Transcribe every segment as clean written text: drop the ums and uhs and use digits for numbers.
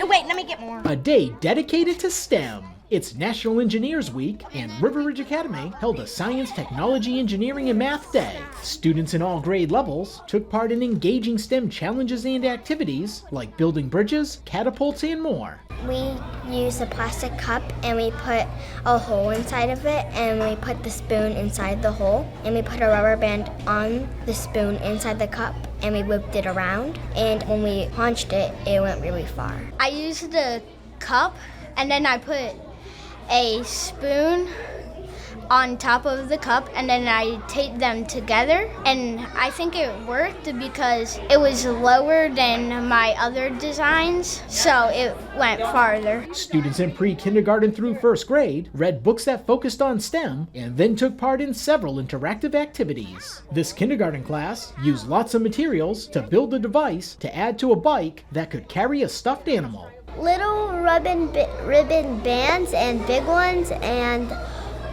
Oh, wait, let me get more. A day dedicated to STEM. It's National Engineers Week, and River Ridge Academy held a Science, Technology, Engineering, and Math Day. Students in all grade levels took part in engaging STEM challenges and activities like building bridges, catapults, and more. We used a plastic cup and we put a hole inside of it and we put the spoon inside the hole and we put a rubber band on the spoon inside the cup and we whipped it around, and when we launched it, it went really far. I used the cup and then I put a spoon on top of the cup and then I taped them together, and I think it worked because it was lower than my other designs, so it went farther. Students in pre-kindergarten through first grade read books that focused on STEM and then took part in several interactive activities. This kindergarten class used lots of materials to build a device to add to a bike that could carry a stuffed animal. Little ribbon bands and big ones and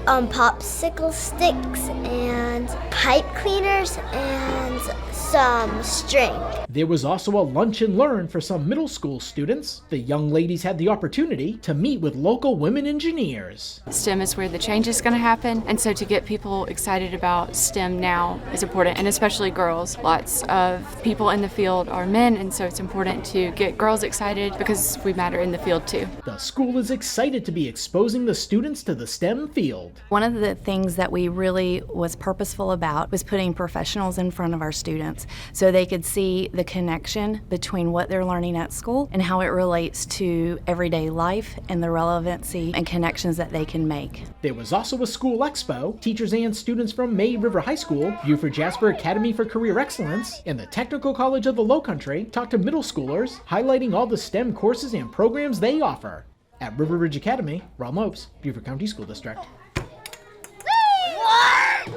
popsicle sticks and pipe cleaners and some string. There was also a lunch and learn for some middle school students. The young ladies had the opportunity to meet with local women engineers. STEM is where the change is going to happen, and so to get people excited about STEM now is important, and especially girls. Lots of people in the field are men, and so it's important to get girls excited because we matter in the field too. The school is excited to be exposing the students to the STEM field. One of the things that we really was purposeful about was putting professionals in front of our students so they could see the connection between what they're learning at school and how it relates to everyday life and the relevancy and connections that they can make. There was also a school expo. Teachers and students from May River High School, Beaufort Jasper Academy for Career Excellence, and the Technical College of the Lowcountry talked to middle schoolers, highlighting all the STEM courses and programs they offer. At River Ridge Academy, Ron Lopes, Beaufort County School District.